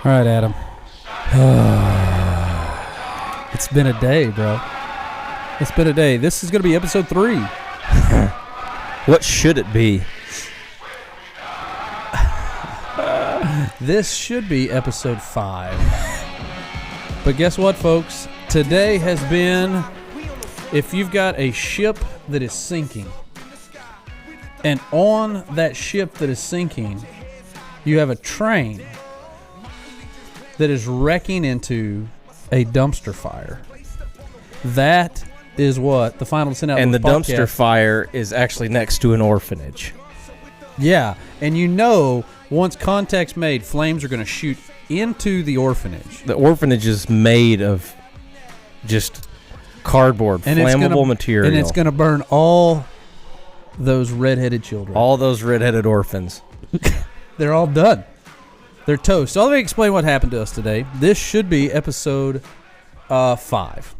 All right, Adam. It's been a day, bro. It's been a day. This is going to be episode 3. What should it be? This should be episode 5. But guess what, folks? Today has been, if you've got a ship that is sinking, and on that ship that is sinking, you have a train that is wrecking into a dumpster fire. That is what the final send out. And the dumpster fire is actually next to an orphanage. Yeah, and you know, once contact's made, flames are going to shoot into the orphanage. The orphanage is made of just cardboard, and flammable material. And it's going to burn all those redheaded children. All those redheaded orphans. They're all done. They're toast. So let me explain what happened to us today. This should be episode 5.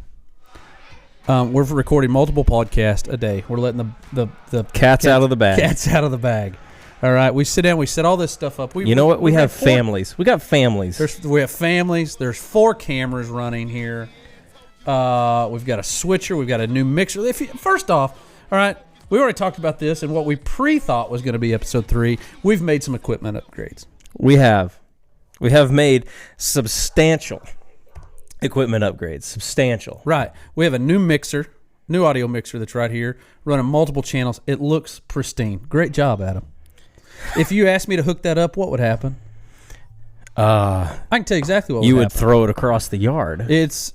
We're recording multiple podcasts a day. We're letting the cats out of the bag. Cats out of the bag. All right. We sit down. We set all this stuff up. You know what? We have families. We got families. We have families. There's 4 cameras running here. We've got a switcher. We've got a new mixer. First off, all right, we already talked about this and what we pre-thought was going to be episode 3. We've made some equipment upgrades. We have made substantial equipment upgrades. Substantial. Right. We have a new mixer, new audio mixer that's right here, running multiple channels. It looks pristine. Great job, Adam. If you asked me to hook that up, what would happen? I can tell you exactly what would happen. You would throw it across the yard.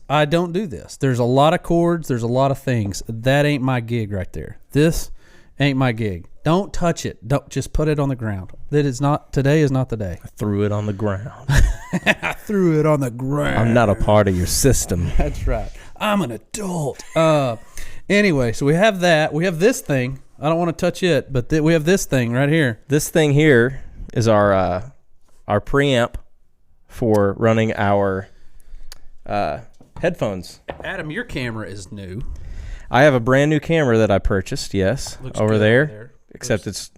I don't do this. There's a lot of cords. There's a lot of things. That ain't my gig right there. This ain't my gig. Don't touch it. Don't just put it on the ground. Today is not the day. I threw it on the ground. I threw it on the ground. I'm not a part of your system. That's right. I'm an adult. Anyway, so we have that. We have this thing. I don't want to touch it, but we have this thing right here. This thing here is our preamp for running our headphones. Adam, your camera is new. I have a brand new camera that I purchased, yes, Looks over good there. Except it's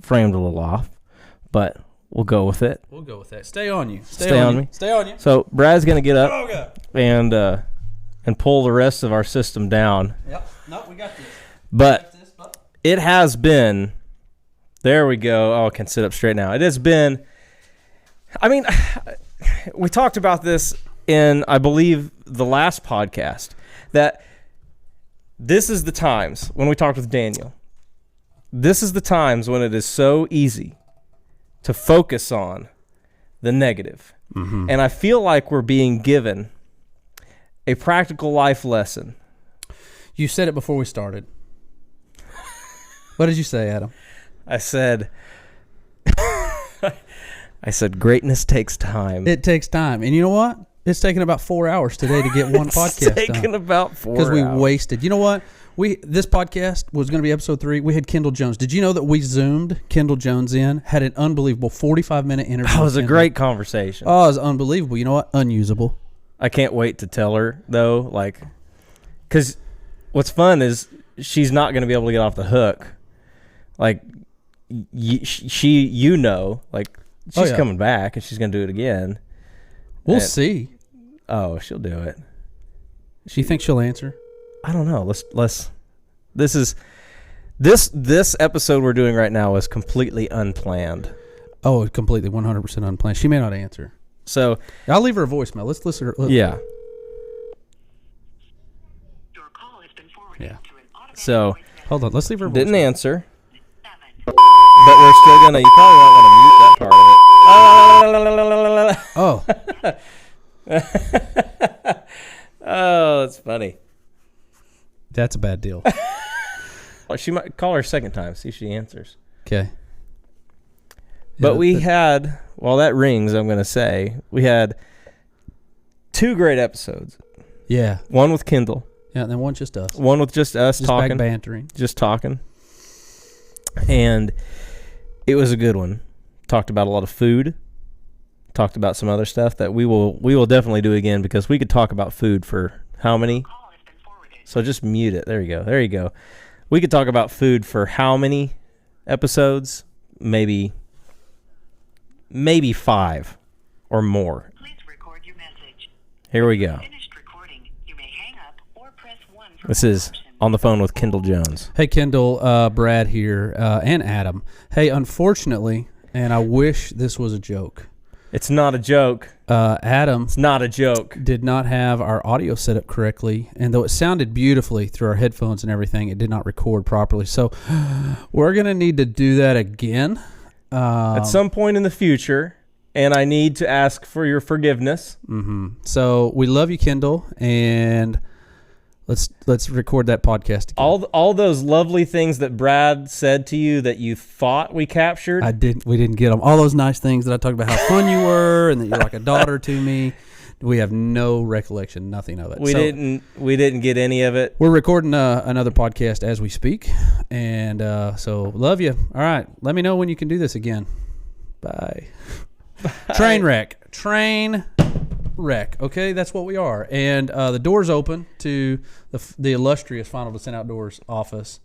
framed a little off, but we'll go with it. We'll go with that. Stay on you. Stay on me. Stay on you. So Brad's going to get up and pull the rest of our system down. Yep. No, we got this. But it has been, there we go. Oh, I can sit up straight now. It has been, I mean, we talked about this in, I believe, the last podcast, that this is the times when we talked with Daniel. This is the times when it is so easy to focus on the negative. Mm-hmm. And I feel like we're being given a practical life lesson. You said it before we started. What did you say, Adam? I said greatness takes time. It takes time. And you know what? It's taken about 4 hours today to get one podcast done. It's taken about 4 hours. Because we wasted. You know what? This podcast was going to be episode 3. We had Kendall Jones. Did you know that we Zoomed Kendall Jones in? Had an unbelievable 45-minute interview. That was a great conversation. Oh, it was unbelievable. You know what? Unusable. I can't wait to tell her, though, because what's fun is she's not going to be able to get off the hook. She's coming back and she's going to do it again. We'll see. Oh, she'll do it. She thinks she'll answer? I don't know. This episode we're doing right now is completely unplanned. Oh, completely 100% unplanned. She may not answer. So I'll leave her a voicemail. Let's listen to her. Yeah. Your call has been forwarded to an automatic So hold on. Let's leave her a voicemail. Didn't answer. But we're still gonna. You probably won't want to mute that part of it. Oh. Oh, that's funny. That's a bad deal. Well, she might call her a second time, see if she answers. Okay. But we had, while that rings, I'm going to say, we had 2 great episodes. Yeah. One with Kendall. Yeah, and then one just us. One with just us talking. Back bantering. Just talking. And it was a good one. Talked about a lot of food. Talked about some other stuff that we will definitely do again, because we could talk about food for how many? So just mute it. There you go. There you go. We could talk about food for how many episodes? Maybe maybe 5 or more. Please record your message. Here we go. Finished recording. You may hang up or press 1 for This more is options. on the phone with Kendall Jones. Hey, Kendall, Brad here, and Adam. Hey, unfortunately, and I wish this was a joke, It's not a joke. Adam It's not a joke. did not have our audio set up correctly, and though it sounded beautifully through our headphones and everything, it did not record properly. So we're going to need to do that again. At some point in the future, and I need to ask for your forgiveness. So we love you, Kendall, and let's record that podcast again. All those lovely things that Brad said to you that you thought we captured. We didn't get them. All those nice things that I talked about, how fun you were, and that you're like a daughter to me. We have no recollection, nothing of it. We didn't get any of it. We're recording another podcast as we speak, and so love you. All right, let me know when you can do this again. Bye. Train wreck. Okay, that's what we are. And the door's open to the illustrious Final Descent Outdoors office.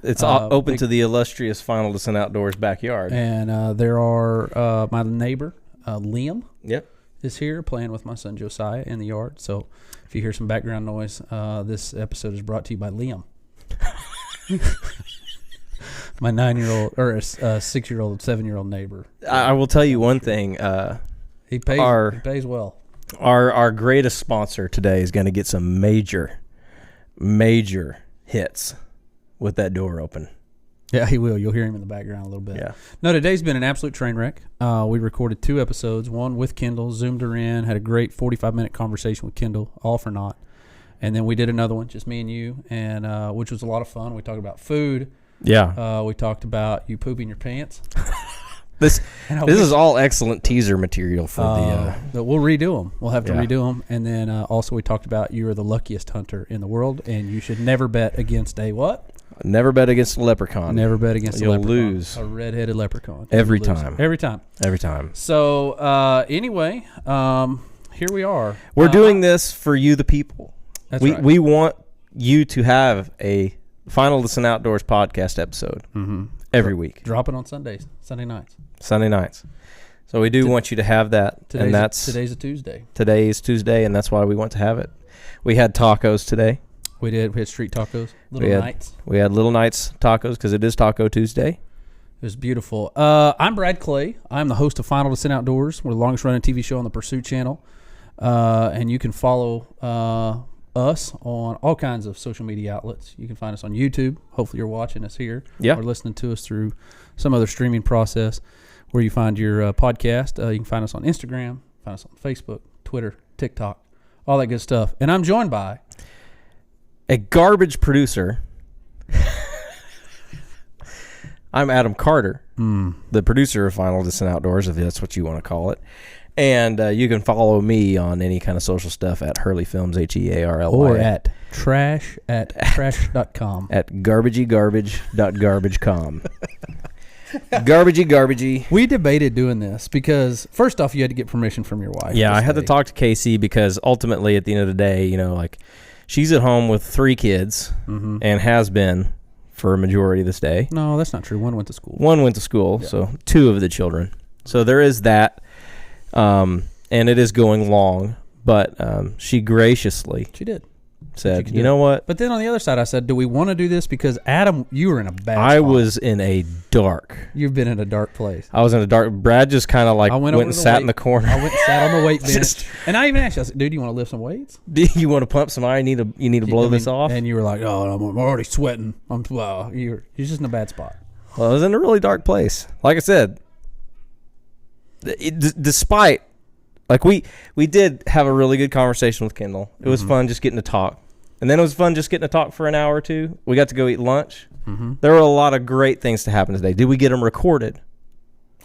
It's open to the illustrious Final Descent Outdoors backyard. And there are my neighbor, Liam. Yep. Is here playing with my son Josiah in the yard. So if you hear some background noise, this episode is brought to you by Liam. My 9-year-old or 6-year-old, 7-year-old neighbor. I will tell you one thing. He pays well. Our greatest sponsor today is going to get some major hits with that door open. Yeah, he will. You'll hear him in the background a little bit. Yeah. No, today's been an absolute train wreck. We recorded 2 episodes, one with Kendall, zoomed her in, had a great 45-minute conversation with Kendall, all for naught. And then we did another one, just me and you, and which was a lot of fun. We talked about food. Yeah. We talked about you pooping your pants. This is all excellent teaser material for But we'll redo them. We'll have to redo them. And then also we talked about you are the luckiest hunter in the world, and you should never bet against a what? Never bet against a leprechaun. Never bet against a You'll leprechaun. lose. A red-headed leprechaun. Every You'll lose. time. Every time. Every time. So anyway, here we are. We're doing this for you, the people. That's we right. we want you to have a Final Descent Outdoors podcast episode every week. Drop it on Sunday nights. Sunday nights. So we do want you to have that. Today's a Tuesday. Today is Tuesday, and that's why we want to have it. We had tacos today. We did. We had street tacos. Nights. We had Little Nights tacos because it is Taco Tuesday. It was beautiful. I'm Brad Clay. I'm the host of Final Descent Outdoors. We're the longest running TV show on the Pursuit Channel. And you can follow us on all kinds of social media outlets. You can find us on YouTube. Hopefully you're watching us here. Yeah. Or listening to us through some other streaming process where you find your podcast. You can find us on Instagram, find us on Facebook, Twitter, TikTok, all that good stuff. And I'm joined by a garbage producer. I'm Adam Carter, the producer of Final Descent Outdoors, if that's what you want to call it. And you can follow me on any kind of social stuff at Hurley Films, Hearly. Or at trash.com. At garbagey.garbage.com. Garbagey. We debated doing this because, first off, you had to get permission from your wife. Yeah, I had to talk to Casey because ultimately, at the end of the day, like, she's at home with 3 kids and has been for a majority of this day. No, that's not true. One went to school. So 2 of the children. So there is that. And it is going long, but she graciously said, you know what? But then on the other side, I said, do we want to do this? Because, Adam, you were in a bad spot. I was in a dark. You've been in a dark place. I was in a dark. Brad just kind of like went and sat in the corner. I went and sat on the weight bench. And I even asked you, I said, dude, you want to lift some weights? Do you want to pump some iron? You need to blow this off? And you were like, oh, I'm already sweating. You're just in a bad spot. Well, I was in a really dark place. Like I said, despite, like, we did have a really good conversation with Kendall. It was fun just getting to talk. And then it was fun just getting to talk for an hour or two. We got to go eat lunch. There were a lot of great things to happen today. Did we get them recorded?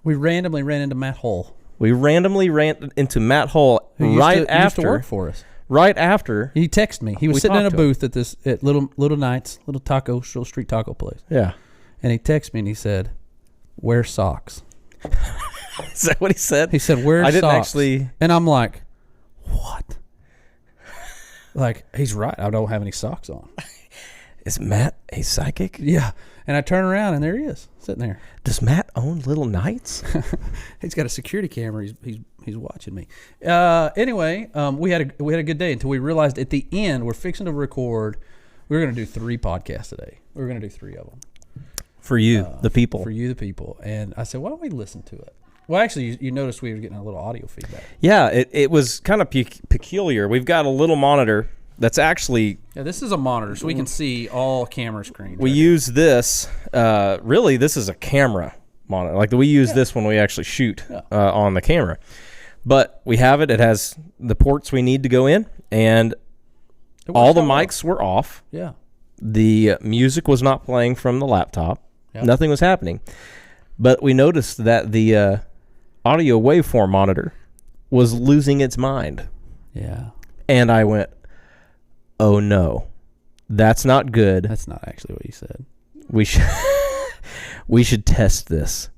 We randomly ran into Matt Hull. We randomly ran into Matt Hull Who used to work for us. Right after. He texted me. He was sitting in a booth at Little Nights, little street taco place. Yeah. And he texted me and he said, wear socks. Is that what he said? He said, wear socks. I didn't actually. And I'm like, what? Like, he's right. I don't have any socks on. Is Matt a psychic? Yeah. And I turn around and there he is, sitting there. Does Matt own Little Knights? He's got a security camera. He's watching me. Anyway, we had a good day until we realized at the end we're fixing to record. We were going to do 3 podcasts today. We were going to do 3 of them. For you, the people. For you, the people. And I said, why don't we listen to it? Well, actually, you noticed we were getting a little audio feedback. Yeah, it was kind of peculiar. We've got a little monitor that's actually... Yeah, this is a monitor, so we can see all camera screens. We use this. Really, this is a camera monitor. Like, we use this when we actually shoot on the camera. But we have it. It has the ports we need to go in, and all the mics were off. Yeah. The music was not playing from the laptop. Yep. Nothing was happening. But we noticed that the audio waveform monitor was losing its mind. Yeah. And I went, oh no, that's not good. That's not actually what you said. We should test this.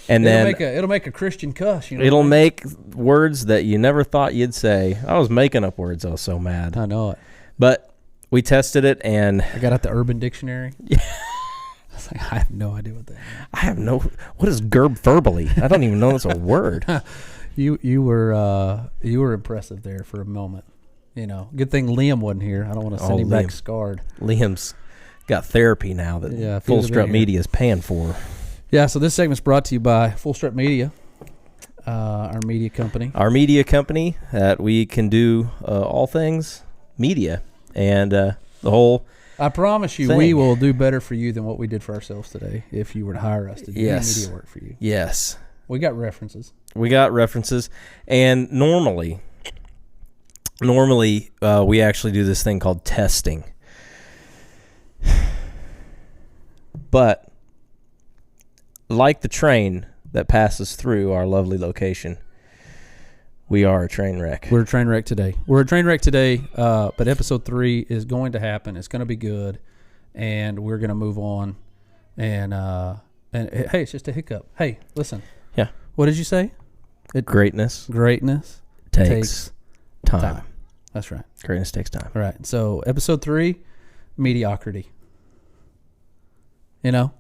And it'll make a Christian cuss. You know it'll make words that you never thought you'd say. I was making up words. I was so mad. I know it. But we tested it, and I got out the Urban Dictionary. Yeah. I was like, I have no idea what that is. What is gerb verbally? I don't even know it's a word. You were impressive there for a moment. You know, good thing Liam wasn't here. I don't want to send him back scarred. Liam's got therapy now that Full Strut Media is paying for. Yeah, so this segment's brought to you by Full Strut Media, our media company. Our media company that we can do all things media and the whole. I promise you, thing. we will do better for you than what we did for ourselves today if you were to hire us to do media work for you. Yes. We got references. And normally we actually do this thing called testing. But like the train that passes through our lovely location, we are a train wreck. We're a train wreck today. But episode 3 is going to happen. It's going to be good, and we're going to move on. And hey, it's just a hiccup. Hey, listen. Yeah. What did you say? Greatness takes time. That's right. Greatness takes time. All right. So episode 3, mediocrity. You know,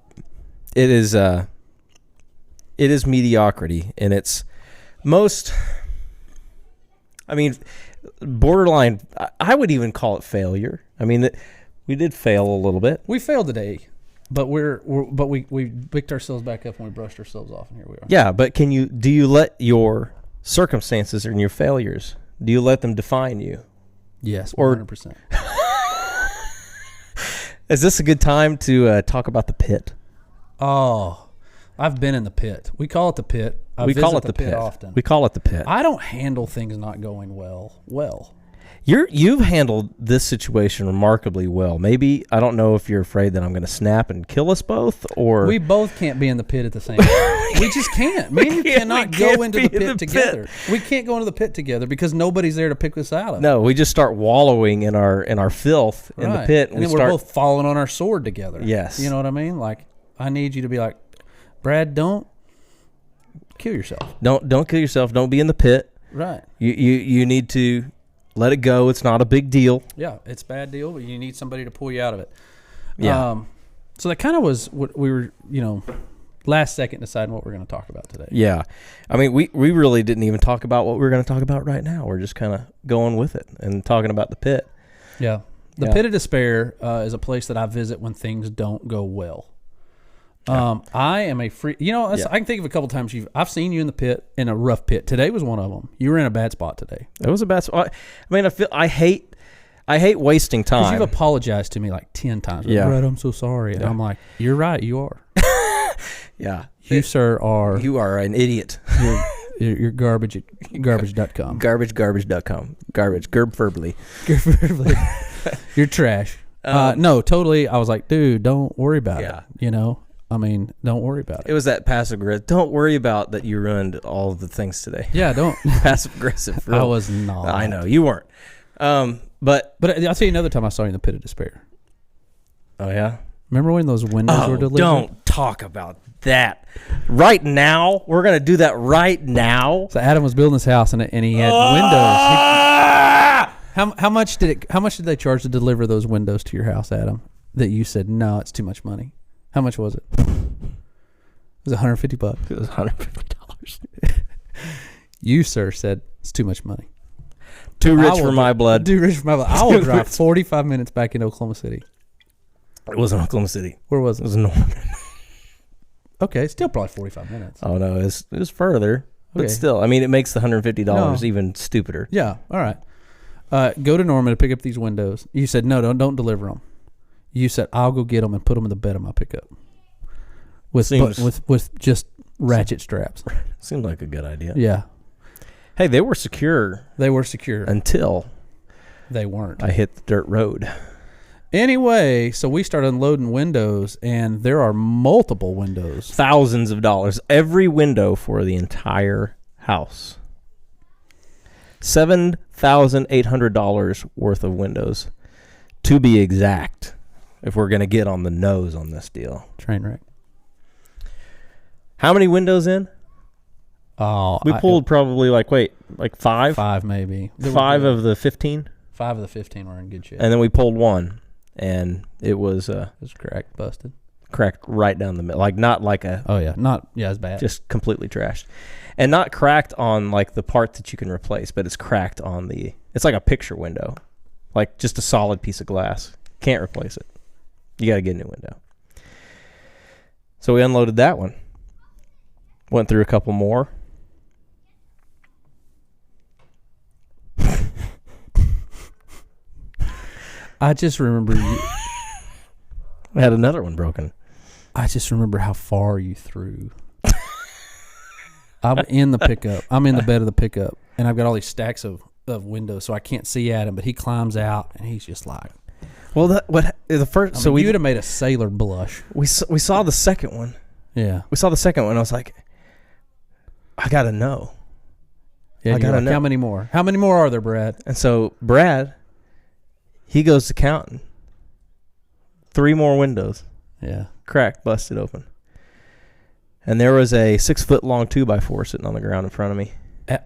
it is mediocrity in its most. I mean, borderline. I would even call it failure. I mean, we did fail a little bit. We failed today, but we picked ourselves back up and we brushed ourselves off, and here we are. Yeah, but do you let your circumstances and your failures, do you let them define you? Yes, 100%. Is this a good time to talk about the pit? Oh, I've been in the pit. We call it the pit. We call it the pit often. We call it the pit. I don't handle things not going well. You've handled this situation remarkably well. Maybe, I don't know if you're afraid that I'm going to snap and kill us both, or... We both can't be in the pit at the same time. We just can't. Me and you cannot go into the pit together. We can't go into the pit together because nobody's there to pick us out of. No, we just start wallowing in our filth in the pit. And then we're both falling on our sword together. Yes. You know what I mean? Like, I need you to be like, Brad, don't kill yourself. Don't kill yourself. Don't be in the pit. Right. You need to let it go. It's not a big deal. Yeah, it's a bad deal, but you need somebody to pull you out of it. Yeah. So that kind of was what we were, last second deciding what we're going to talk about today. Yeah. I mean, we really didn't even talk about what we're going to talk about right now. We're just kind of going with it and talking about the pit. Yeah. The Pit of Despair is a place that I visit when things don't go well. I am a free. I can think of a couple times I've seen you in the pit, in a rough pit. Today was one of them. You were in a bad spot today. It was a bad spot. I mean, I hate wasting time. Because you've apologized to me like 10 times. Yeah. Brad, I'm so sorry. And I'm like, you're right. You are. Yeah. You, sir, are. You are an idiot. You're garbage at garbage.com. Garbage.com. Garbage. Gerb verbally. You're trash. No, totally. I was like, dude, don't worry about it. Don't worry about it. It was that passive aggressive. Don't worry about that you ruined all of the things today. Yeah, don't. Passive aggressive. I was not. I know, you weren't. But I'll tell you another time I saw you in the Pit of Despair. Oh, yeah? Remember when those windows were delivered? Don't talk about that. Right now? We're going to do that right now? So Adam was building his house and he had windows. How much did they charge to deliver those windows to your house, Adam? that you said, no, it's too much money. How much was it? It was $150. It was $150. You, sir, said it's too much money. Too rich for my blood. Too rich for my blood. I will drive 45 minutes back into Oklahoma City. It wasn't Oklahoma City. Where was It it? was Norman. Okay, still probably 45 minutes. Oh, no, it was further. But Okay. still, I mean, it makes the $150 No. even stupider. Yeah, all right. Go to Norman to pick up these windows. You said, no, don't deliver them. You said, I'll go get them and put them in the bed of my pickup. With just ratchet straps. Seemed like a good idea. Yeah. Hey, they were secure They were secure. until They weren't. I hit the dirt road. Anyway, so we started unloading windows, and there are multiple windows. Thousands of dollars. Every window for the entire house. $7,800 worth of windows, to be exact, if we're going to get on the nose on this deal. Train wreck. How many windows in? Oh, We pulled probably like five? five maybe. Five of the 15? 5 of the 15 were in good shape. And then we pulled one, and it was It was cracked, busted. cracked right down the middle. Like, not like a... Oh, yeah. It's bad. Just completely trashed. And not cracked on, like, the part that you can replace, but it's cracked on the... It's like a picture window. Like, just a solid piece of glass. Can't replace it. You got to get a new window. So we unloaded that one. Went through a couple more. I just remember We had another one broken. I just remember how far you threw. I'm in the pickup. I'm in the bed of the pickup, and I've got all these stacks of windows, so I can't see Adam, but he climbs out, and he's just like... Well, the first... So you would have made a sailor blush. We saw the second one. Yeah. We saw the second one. I was like, I got to know. Yeah, I gotta know. How many more? How many more are there, Brad? And so Brad, he goes to counting. 3 more windows. Yeah. Cracked, busted open. And there was a 6-foot long 2x4 sitting on the ground in front of me.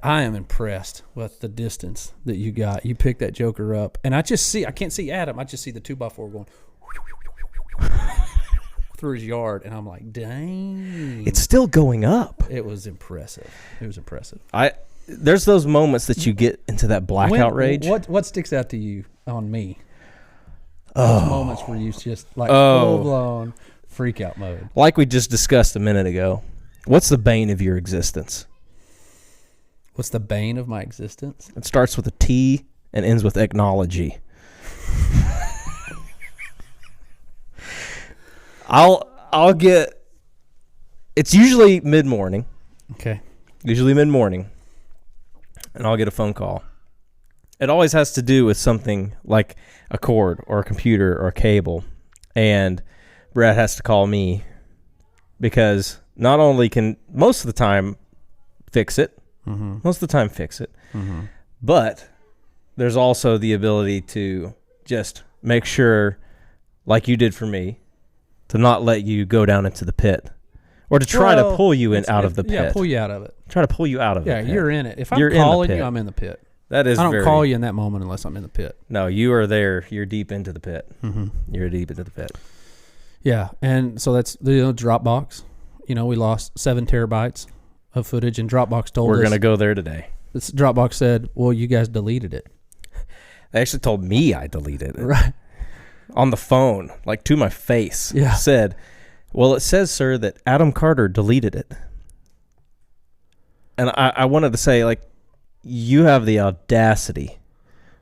I am impressed with the distance that you got. You picked that joker up, and I can't see Adam. I just see the 2x4 going through his yard, and I'm like, dang. It's still going up. It was impressive. There's those moments that you get into that blackout rage. What sticks out to you on me? Those moments where you just like full blown freak out mode. Like we just discussed a minute ago. What's the bane of your existence? What's the bane of my existence? It starts with a T and ends with technology. I'll get... It's usually mid-morning. Okay. Usually mid-morning. And I'll get a phone call. It always has to do with something like a cord or a computer or a cable. And Brad has to call me because not only can most of the time fix it, but there's also the ability to just make sure, like you did for me, to not let you go down into the pit. Or to try to pull you out of the pit. Yeah, pull you out of it. Try to pull you out of it. Yeah, you're in it. If I'm You're calling in the you, pit. I'm in the pit. That is I don't call you in that moment unless I'm in the pit. No, you are there. You're deep into the pit. Mm-hmm. You're deep into the pit. Yeah, and so that's the Dropbox. We lost 7 terabytes of footage, and Dropbox told us... We're going to go there today. This Dropbox said, well, you guys deleted it. They actually told me I deleted it. Right. On the phone, like to my face. Yeah. Said, well, it says, sir, that Adam Carter deleted it. And I wanted to say, like, you have the audacity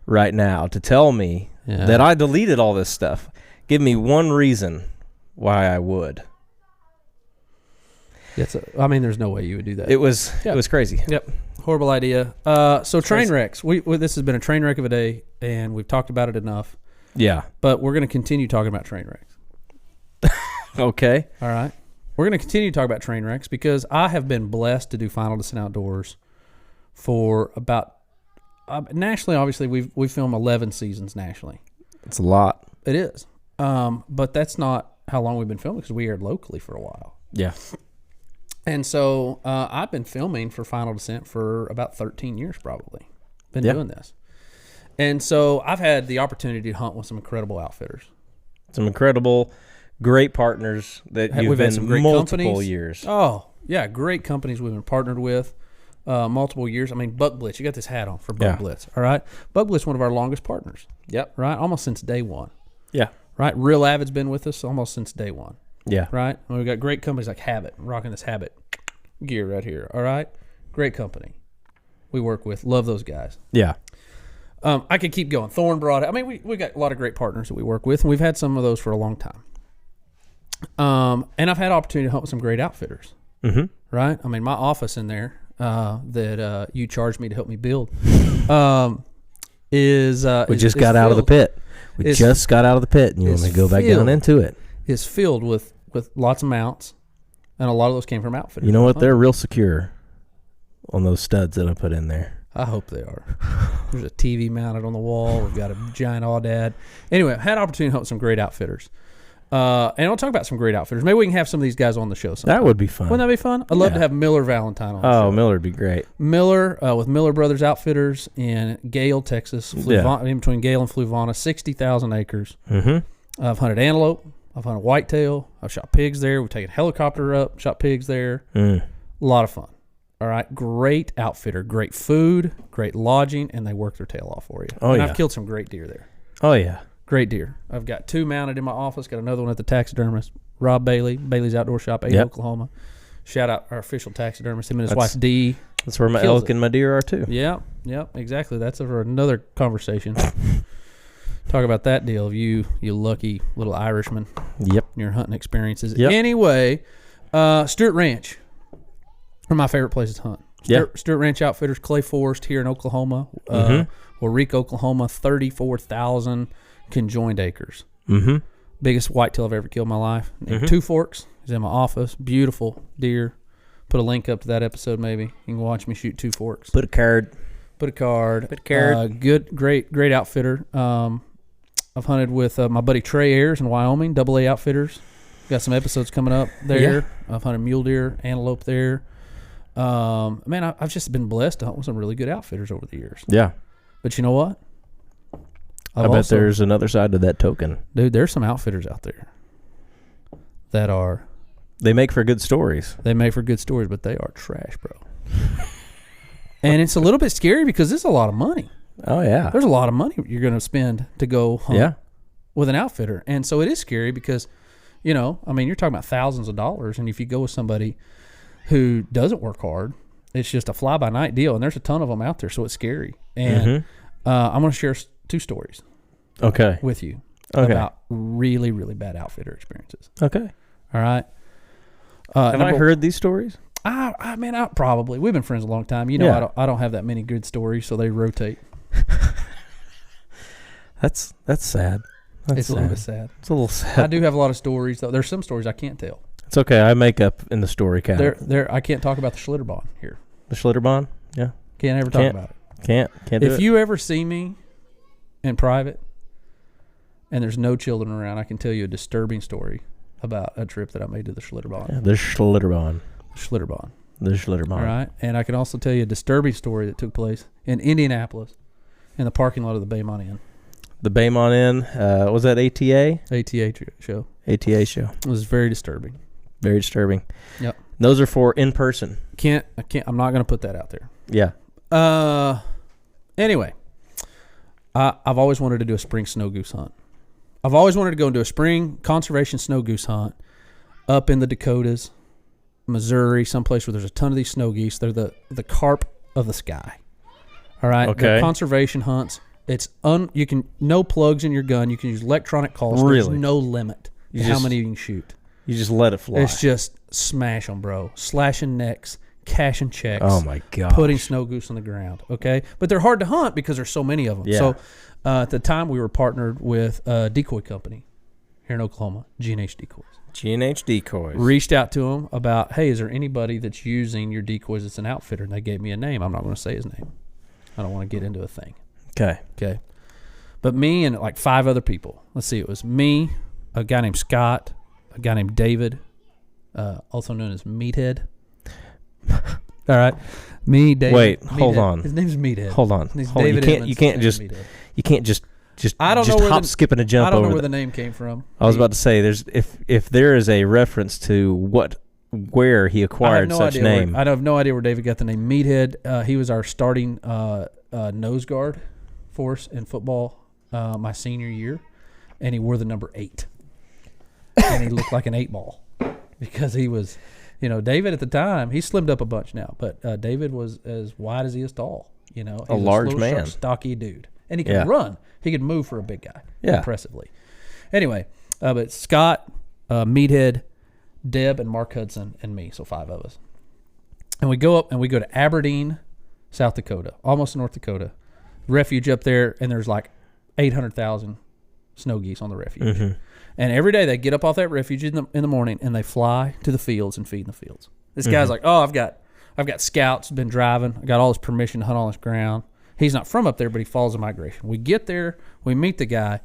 right now to tell me that I deleted all this stuff. Give me one reason why I would. There's no way you would do that. It was crazy. Yep. Horrible idea. So train wrecks. This has been a train wreck of a day, and we've talked about it enough. Yeah. But we're going to continue talking about train wrecks. Okay. All right. We're going to continue to talk about train wrecks because I have been blessed to do Final Descent Outdoors for about nationally. Obviously, we film 11 seasons nationally. It's a lot. It is, but that's not how long we've been filming because we aired locally for a while. Yeah. And so I've been filming for Final Descent for about 13 years, probably. Been doing this, and so I've had the opportunity to hunt with some incredible outfitters. Some incredible, great partners that you've We've been had some great multiple companies. years. Oh, yeah, great companies we've been partnered with multiple years. I mean, Buck Blitz. You got this hat on for Buck Blitz, all right? Buck Blitz, one of our longest partners. Yep. Right? Almost since day one. Yeah. Right? Real Avid's been with us almost since day one. Yeah. Right? And we've got great companies like Habit, rocking this Habit gear right here, all right? Great company we work with. Love those guys. Yeah. I could keep going. Thorn brought it. I mean, we got a lot of great partners that we work with, and we've had some of those for a long time. And I've had opportunity to help with some great outfitters. Mm-hmm. Right? I mean, my office in there that you charged me to help me build is We just got out of the pit. We just got out of the pit, and you want me to go back down into it. It's filled with lots of mounts, and a lot of those came from outfitters. You know what? They're real secure on those studs that I put in there. I hope they are. There's a TV mounted on the wall. We've got a giant Audad. Anyway, I had opportunity to help with some great outfitters. And I'll talk about some great outfitters. Maybe we can have some of these guys on the show sometime. That would be fun. Wouldn't that be fun? I'd love to have Miller Valentine on the show. Oh, Miller would be great. Miller with Miller Brothers Outfitters in Gale, Texas. In between Gale and Fluvanna, 60,000 acres. Mm-hmm. I've hunted antelope. I've hunted whitetail. I've shot pigs there. We've taken a helicopter up, shot pigs there. A lot of fun. All right, great outfitter, great food, great lodging, and they work their tail off for you. Oh, and yeah. I've killed some great deer there. Oh, yeah. Great deer. I've got 2 mounted in my office, got another one at the taxidermist, Rob Bailey, Bailey's Outdoor Shop, Ada, Oklahoma. Shout out our official taxidermist, him and his wife, Dee. That's where my elk and my deer are, too. Yeah, exactly. That's for another conversation. Talk about that deal of you lucky little Irishman. Yep. Your hunting experiences. Yep. Anyway, Stewart Ranch. One of my favorite places to hunt. Stewart Ranch Outfitters, Clay Forest here in Oklahoma, Waurika, Oklahoma, 34,000 conjoined acres. Mm-hmm. Biggest whitetail I've ever killed in my life. Two Forks is in my office. Beautiful deer. Put a link up to that episode maybe. You can watch me shoot Two Forks. Put a card. Good, great outfitter. I've hunted with my buddy Trey Ayers in Wyoming, AA Outfitters. Got some episodes coming up there. Yeah. I've hunted mule deer, antelope there. Man, I've just been blessed to hunt with some really good outfitters over the years. Yeah. But you know what? I bet there's another side to that token. Dude, there's some outfitters out there that are... They make for good stories. They make for good stories, but they are trash, bro. And it's a little bit scary because it's a lot of money. Oh, yeah. There's a lot of money you're going to spend to go hunt with an outfitter. And so it is scary because, you know, I mean, you're talking about thousands of dollars. And if you go with somebody who doesn't work hard, it's just a fly-by-night deal. And there's a ton of them out there, so it's scary. And I'm going to share 2 stories with you about really, really bad outfitter experiences. Okay. All right. Have I heard these stories? I mean, probably. We've been friends a long time. You know, I don't have that many good stories, so they rotate. That's sad. It's a little bit sad. It's a little sad. I do have a lot of stories, though. There's some stories I can't tell. It's okay. I make up in the story count. I can't talk about the Schlitterbahn here. The Schlitterbahn? Yeah. Can't ever talk about it. Can't do it. If you ever see me in private and there's no children around, I can tell you a disturbing story about a trip that I made to the Schlitterbahn. Yeah, the Schlitterbahn. The Schlitterbahn. All right. And I can also tell you a disturbing story that took place in Indianapolis in the parking lot of the Baymont Inn. The Baymont Inn, was that ATA? ATA show. ATA show. It was very disturbing. Very disturbing. Yep. Those are for in person. I'm not going to put that out there. Yeah. Anyway, I've always wanted to do a spring snow goose hunt. I've always wanted to go and do a spring conservation snow goose hunt up in the Dakotas, Missouri, someplace where there's a ton of these snow geese. They're the carp of the sky. All right. Okay. They're conservation hunts. It's you can no plugs in your gun. You can use electronic calls. Really? There's no limit to how many you can shoot. You just let it fly. It's just smash them, bro. Slashing necks, cashing checks. Oh my god. Putting snow goose on the ground. Okay, but they're hard to hunt because there's so many of them. Yeah. So at the time we were partnered with a decoy company here in Oklahoma, G&H Decoys. G&H Decoys. Reached out to them about, hey, is there anybody that's using your decoys that's an outfitter? And they gave me a name. I'm not going to say his name. I don't want to get into a thing. Okay. But me and like 5 other people. Let's see. It was me, a guy named Scott, a guy named David, also known as Meathead. All right. Me, David. Wait, Meathead. hold on. His name's Meathead. Hold on. David you can't just just I don't just know where hop, skip, and a jump I don't know over where the name came from. I was about to say, there's if there is a reference to where he acquired such name. I have no idea where David got the name Meathead. He was our starting nose guard for us in football my senior year, and he wore the number 8, and he looked like an 8 ball because he was, David at the time, he slimmed up a bunch now, but David was as wide as he is tall. He was a large little, man, short, stocky dude, and he could run. He could move for a big guy, impressively. Anyway, but Scott, Meathead, Deb, and Mark Hudson, and me, so 5 of us. And we go up and we go to Aberdeen, South Dakota, almost North Dakota. Refuge up there, and there's like 800,000 snow geese on the refuge. Mm-hmm. And every day they get up off that refuge in the morning and they fly to the fields and feed in the fields. This guy's like, oh, I've got scouts, been driving. I got all his permission to hunt on this ground. He's not from up there, but he follows the migration. We get there, we meet the guy.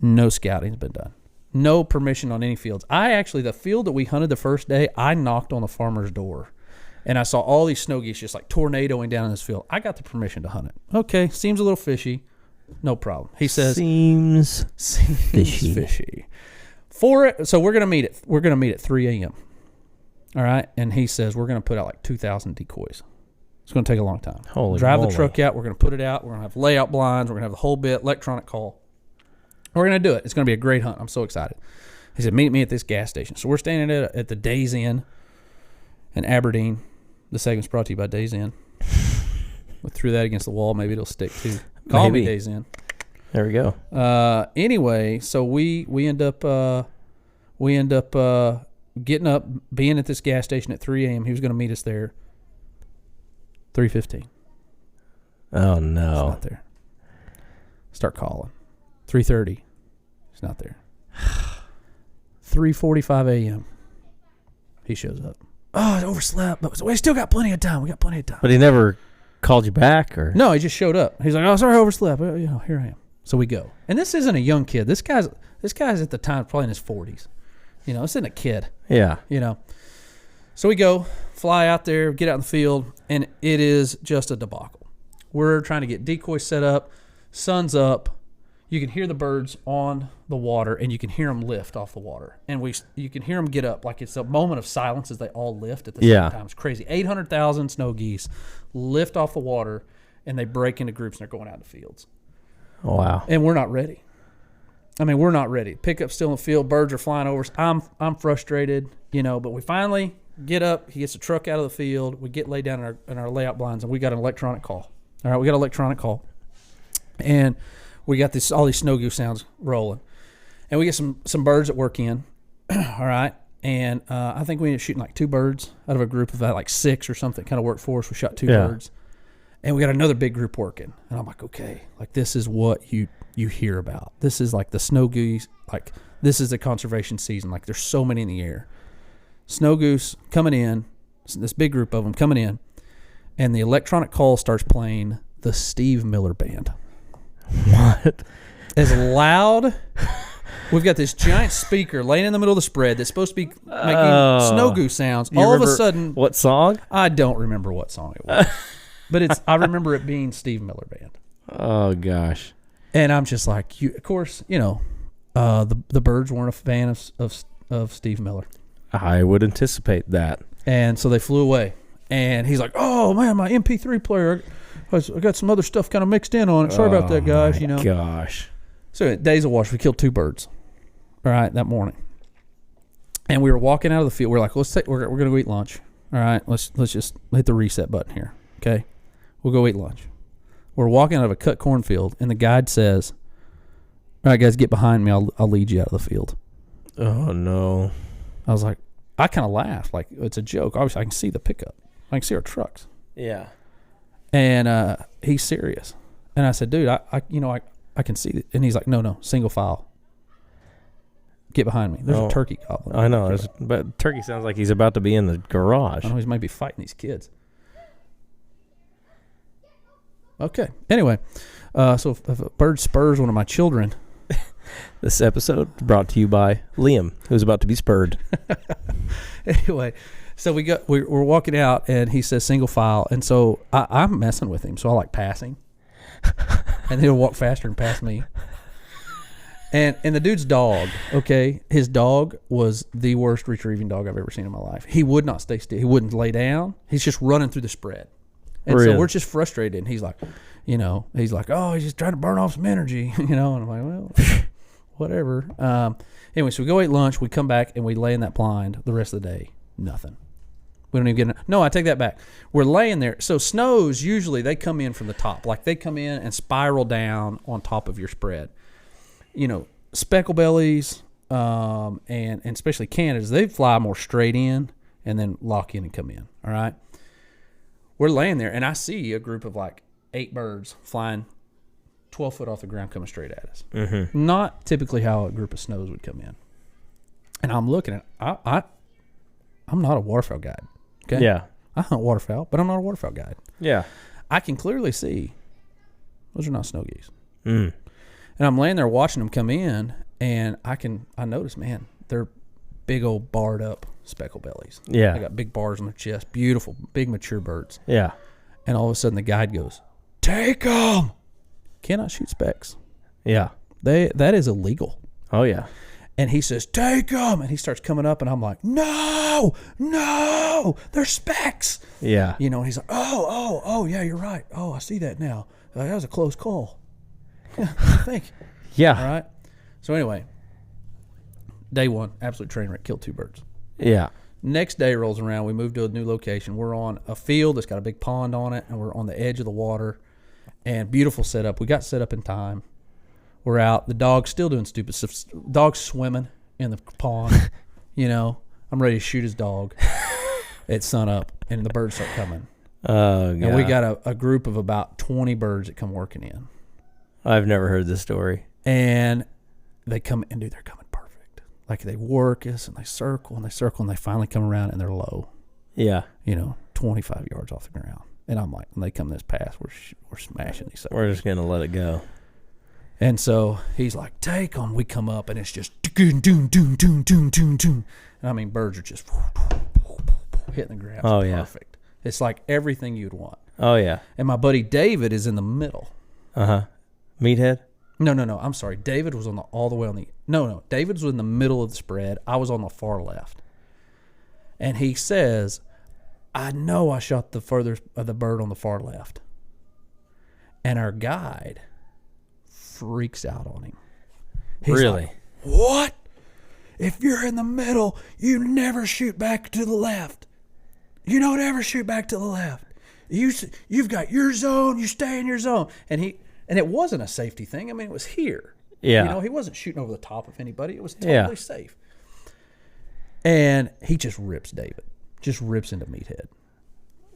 No scouting's been done. No permission on any fields. The field that we hunted the first day, I knocked on the farmer's door, and I saw all these snow geese just like tornadoing down in this field. I got the permission to hunt it. Okay, seems a little fishy. No problem. He says seems fishy. For it, so we're gonna meet at 3 a.m. All right, and he says we're gonna put out like 2,000 decoys. It's gonna take a long time. Drive the truck out. We're gonna put it out. We're gonna have layout blinds. We're gonna have the whole bit, electronic call. We're going to do it. It's going to be a great hunt. I'm so excited. He said, meet me at this gas station. So we're standing at the Days Inn in Aberdeen. The segment's brought to you by Days Inn. We threw that against the wall. Maybe it'll stick too. Call me Days Inn. There we go. Anyway, so we end up getting up, being at this gas station at 3 a.m. He was going to meet us there. 3:15. Oh, no. He's not there. Start calling. 3:30. He's not there. 3:45 a.m. He shows up. Oh, I overslept, but we still got plenty of time. We got plenty of time. But he never called you back, or no? He just showed up. He's like, "Oh, sorry, I overslept. Well, here I am." So we go, and this isn't a young kid. This guy's at the time probably in his 40s. This isn't a kid. Yeah. So we go, fly out there, get out in the field, and it is just a debacle. We're trying to get decoys set up. Sun's up. You can hear the birds on the water, and you can hear them lift off the water. And you can hear them get up. Like it's a moment of silence as they all lift at the same time. It's crazy. 800,000 snow geese lift off the water, and they break into groups, and they're going out in the fields. Oh, wow. And we're not ready. We're not ready. Pickup's still in the field. Birds are flying over us. I'm frustrated, but we finally get up. He gets the truck out of the field. We get laid down in our layout blinds, and we got an electronic call. All right, we got an electronic call. And we got all these snow goose sounds rolling, and we get some birds that work in. All right, and I think we ended up shooting like 2 birds out of a group of like 6 or something. Kind of worked for us. We shot 2 birds, and we got another big group working. And I'm like, okay, like this is what you hear about. This is like the snow goose. Like this is the conservation season. Like there's so many in the air. Snow goose coming in. This big group of them coming in, and the electronic call starts playing the Steve Miller Band. What? As loud. We've got this giant speaker laying in the middle of the spread that's supposed to be making snow goose sounds. All of a sudden, what song? I don't remember what song it was, but I remember it being Steve Miller Band. Oh gosh! And I'm just like, of course, the birds weren't a fan of Steve Miller. I would anticipate that. And so they flew away. And he's like, "Oh man, my MP3 player." I got some other stuff kind of mixed in on it. Sorry about that, guys. Gosh. So days of wash, we killed 2 birds. All right, that morning, and we were walking out of the field. We're like, we're gonna go eat lunch. All right, let's just hit the reset button here. Okay, we'll go eat lunch. We're walking out of a cut cornfield, and the guide says, "All right, guys, get behind me. I'll lead you out of the field." Oh no! I was like, I kind of laughed, like it's a joke. Obviously, I can see the pickup. I can see our trucks. Yeah. And he's serious. And I said, dude, I can see it. And he's like, no, single file. Get behind me. There's a turkey gobbling. I know. But turkey sounds like he's about to be in the garage. I know, he's maybe fighting these kids. Okay. Anyway, so if a bird spurs one of my children. This episode brought to you by Liam, who's about to be spurred. Anyway, so we're walking out, and he says single file, and so I'm messing with him, so I like passing, and he'll walk faster and pass me, And the dude's dog, okay, his dog was the worst retrieving dog I've ever seen in my life. He would not stay still. He wouldn't lay down. He's just running through the spread. And Really? so we're just frustrated. And he's like, oh, he's just trying to burn off some energy, And I'm like, well, whatever. Anyway, so we go eat lunch. We come back and we lay in that blind the rest of the day. Nothing. We don't even get no, I take that back. We're laying there. So snows, usually they come in from the top. Like they come in and spiral down on top of your spread. Speckle bellies and especially Canadas, they fly more straight in and then lock in and come in. All right. We're laying there and I see a group of like 8 birds flying 12 foot off the ground coming straight at us. Mm-hmm. Not typically how a group of snows would come in. And I'm looking at I'm not a waterfowl guide. Okay. Yeah. I hunt waterfowl, but I'm not a waterfowl guide. Yeah. I can clearly see those are not snow geese. Mm. And I'm laying there watching them come in, and I notice, man, they're big old barred up speckle bellies. Yeah. They got big bars on their chest, beautiful, big mature birds. Yeah. And all of a sudden the guide goes, "Take them!" Cannot shoot specks. Yeah. That is illegal. Oh yeah. And he says, "Take them!" And he starts coming up, and I'm like, "No, they're specks." Yeah. And he's like, "Oh, yeah, you're right. Oh, I see that now. That was a close call." Yeah, I think. Yeah. All right. So anyway, day one, absolute train wreck, killed 2 birds. Yeah. Next day rolls around. We move to a new location. We're on a field that's got a big pond on it, and we're on the edge of the water. And beautiful setup. We got set up in time. We're out. The dog's still doing stupid stuff. Dog's swimming in the pond. I'm ready to shoot his dog at sunup, and the birds start coming. Oh, God. And we got a group of about 20 birds that come working in. I've never heard this story. And they come and they're coming perfect. Like they work us and they circle and they finally come around and they're low. Yeah. 25 yards off the ground. And I'm like, when they come this pass, we're smashing these suckers. We're just going to let it go. And so he's like, "Take them." We come up and it's just doom, doom, doom, doom, doom, doom, doom. And I mean, birds are just hitting the ground. Oh, yeah. Perfect. It's like everything you'd want. Oh, yeah. And my buddy David is in the middle. Uh-huh. Meathead? No. I'm sorry. David was all the way on the... No. David was in the middle of the spread. I was on the far left. And he says, "I know I shot the furthest of the bird on the far left." And our guide freaks out on him. He's Really? like, "What? If you're in the middle, you never shoot back to the left. You don't ever shoot back to the left. You've got your zone. You stay in your zone." And it wasn't a safety thing. I mean, it was here. Yeah. He wasn't shooting over the top of anybody. It was totally safe. And he just rips David. Just rips into Meathead.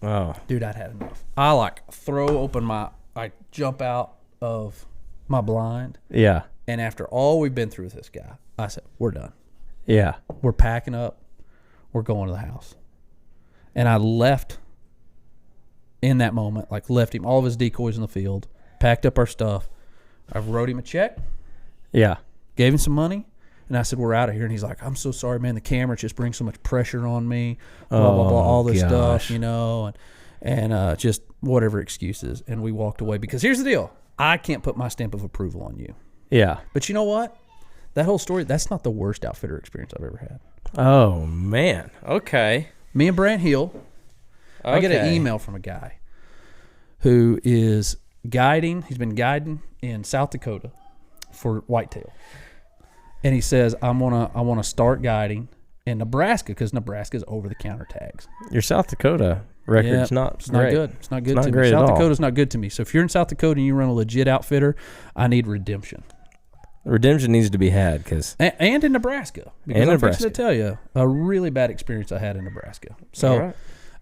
Oh. Dude, I'd had enough. I I jump out of my blind. Yeah. And after all we've been through with this guy, I said, "We're done. Yeah. We're packing up. We're going to the house." And I left in that moment, left him all of his decoys in the field, packed up our stuff. I wrote him a check. Yeah. Gave him some money. And I said, "We're out of here." And he's like, "I'm so sorry, man. The camera just brings so much pressure on me. Blah, blah, blah, all this stuff, and just whatever excuses." And we walked away because here's the deal. I can't put my stamp of approval on you. Yeah. But you know what? That whole story, that's not the worst outfitter experience I've ever had. Oh, man. Okay. Me and Brant Hill, I get an email from a guy who is guiding. He's been guiding in South Dakota for whitetail. And he says, I want to start guiding in Nebraska because Nebraska's over-the-counter tags. Your South Dakota record's not it's great. not good. It's not good It's to not me. great South at all. Dakota's not good to me. So if you're in South Dakota and you run a legit outfitter, I need redemption. Redemption needs to be had because... And in Nebraska. Because And I'm Nebraska. fixing to tell you a really bad experience I had in Nebraska. So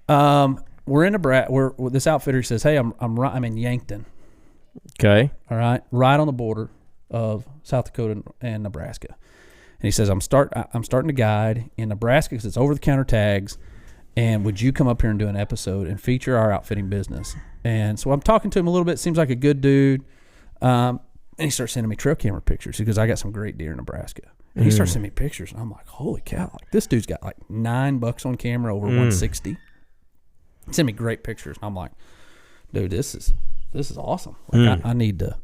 All we're in Nebraska. This outfitter says, "Hey, I'm in Yankton. Okay. All right, right on the border of South Dakota and Nebraska." And he says, I'm starting to guide in Nebraska because it's over-the-counter tags, and would you come up here and do an episode and feature our outfitting business? And so I'm talking to him a little bit. Seems like a good dude. And he starts sending me trail camera pictures because I got some great deer in Nebraska. And he starts sending me pictures, and I'm like, holy cow. This dude's got $9 on camera over 160. He sent me great pictures, and I'm like, dude, this is awesome. I need to...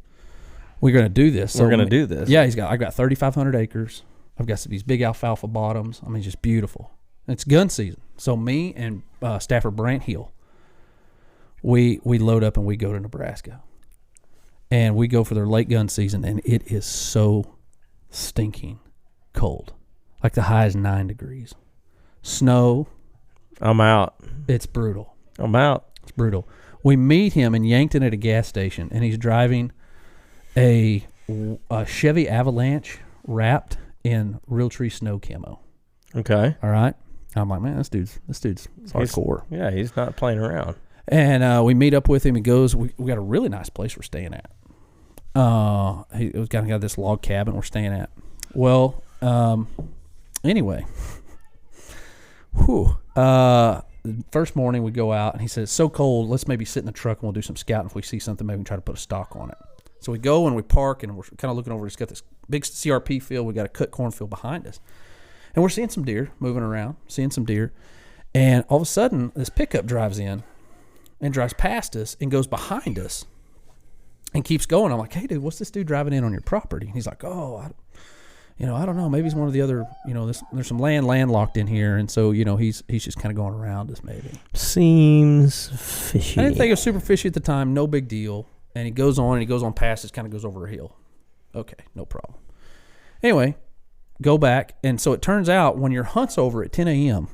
we're going to do this. We're going to do this. Yeah, I've got 3,500 acres. I've got these big alfalfa bottoms. I mean, just beautiful. It's gun season. So me and Stafford Brant Hill, we load up and we go to Nebraska. And we go for their late gun season, and it is so stinking cold. Like the high is 9 degrees. Snow. I'm out. It's brutal. I'm out. It's brutal. We meet him in Yankton at a gas station, and he's driving a Chevy Avalanche wrapped in Realtree snow camo. Okay. All right. I'm like, man, this dude's hardcore. He's not playing around. And we meet up with him. He goes, we got a really nice place we're staying at. He was kind of got this log cabin we're staying at. Well, anyway, first morning we go out, and he says, it's so cold, let's maybe sit in the truck and we'll do some scouting. If we see something, maybe we can try to put a stock on it. So we go and we park, and we're kind of looking over. It's got this big CRP field. We got a cut cornfield behind us. And we're seeing some deer moving around, And all of a sudden, this pickup drives in and drives past us and goes behind us and keeps going. I'm like, hey, dude, what's this dude driving in on your property? And he's like, I don't know. Maybe he's one of the other, there's some landlocked in here. And so, he's just kind of going around us maybe. Seems fishy. I didn't think it was super fishy at the time. No big deal. And he goes on past us, kind of goes over a hill. Okay, no problem. Anyway, go back. And so it turns out when your hunt's over at 10 a.m.,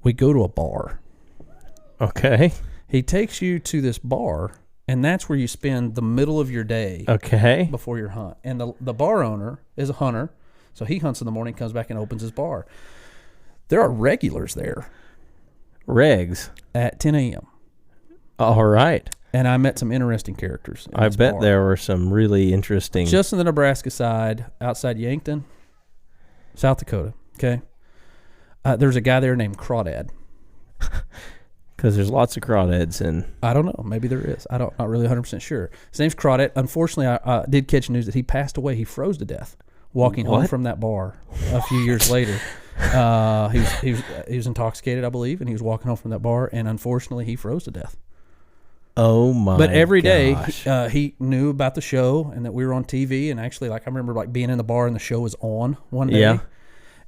we go to a bar. Okay. He takes you to this bar, and that's where you spend the middle of your day. Okay. Before your hunt. And the bar owner is a hunter, so he hunts in the morning, comes back and opens his bar. There are regulars there. Regs. At 10 a.m. All right. And I met some interesting characters. I bet bar. There were some really interesting. Just on the Nebraska side, outside Yankton, South Dakota. Okay. There's a guy there named Crawdad. Because there's lots of crawdads in. I don't know. Maybe there is. Not really 100% sure. His name's Crawdad. Unfortunately, I did catch news that he passed away. He froze to death walking home from that bar a few years later. He was intoxicated, I believe, and he was walking home from that bar, and unfortunately, he froze to death. Oh my! But every day he knew about the show and that we were on TV, and actually, I remember being in the bar and the show was on one day. Yeah.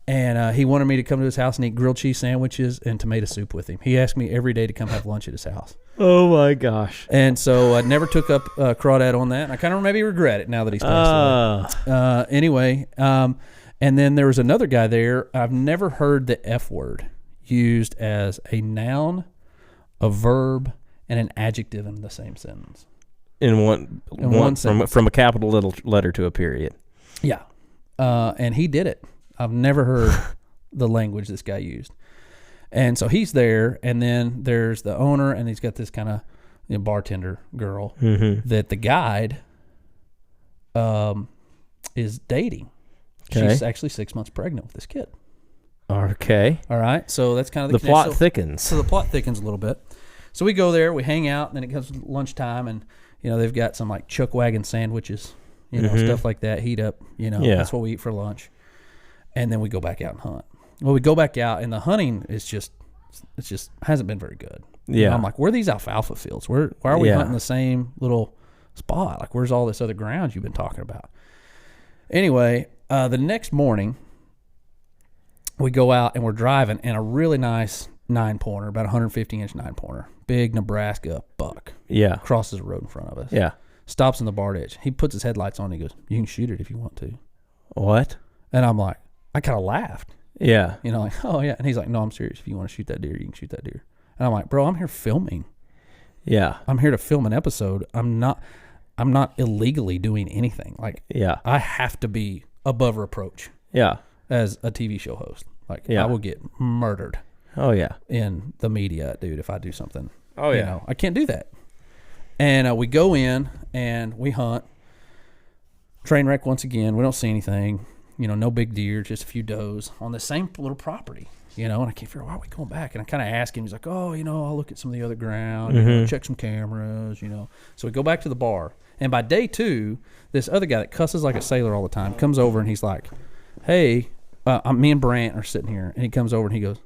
And he wanted me to come to his house and eat grilled cheese sandwiches and tomato soup with him. He asked me every day to come have lunch at his house. Oh my gosh! And so I never took up Crawdad on that, and I kind of maybe regret it now that he's passed away. Anyway, and then there was another guy there. I've never heard the F word used as a noun, a verb, and an adjective in the same sentence. In one sentence. From a capital little letter to a period. Yeah. And he did it. I've never heard the language this guy used. And so he's there, and then there's the owner, and he's got this kind of bartender girl that the guide is dating. Okay. She's actually 6 months pregnant with this kid. Okay. All right. So that's kind of the plot thickens. So the plot thickens a little bit. So we go there, we hang out, and then it comes lunchtime, and they've got some chuck wagon sandwiches, stuff like that, heat up, that's what we eat for lunch. And then we go back out and hunt. Well, we go back out, and the hunting is just hasn't been very good. Yeah. I'm like, where are these alfalfa fields? Why are we hunting the same little spot? Where's all this other ground you've been talking about? Anyway, the next morning, we go out, and we're driving, and a really nice 9-pointer, about 150-inch 9-pointer, big Nebraska buck. Yeah. Crosses the road in front of us. Yeah. Stops in the bar ditch. He puts his headlights on, and he goes, you can shoot it if you want to. What? And I'm like, I kind of laughed. Yeah. Oh, yeah. And he's like, no, I'm serious. If you want to shoot that deer, you can shoot that deer. And I'm like, bro, I'm here filming. Yeah. I'm here to film an episode. I'm not illegally doing anything. I have to be above reproach. Yeah. As a TV show host. I will get murdered. Oh, yeah. In the media, dude, if I do something. Oh, yeah. I can't do that. And we go in, and we hunt. Train wreck once again. We don't see anything. No big deer, just a few does on the same little property, and I can't figure out why are we going back. And I kind of ask him, he's like, oh, I'll look at some of the other ground, check some cameras, So we go back to the bar. And by day 2, this other guy that cusses like a sailor all the time comes over, and he's like, hey, me and Brant are sitting here. And he comes over and he goes,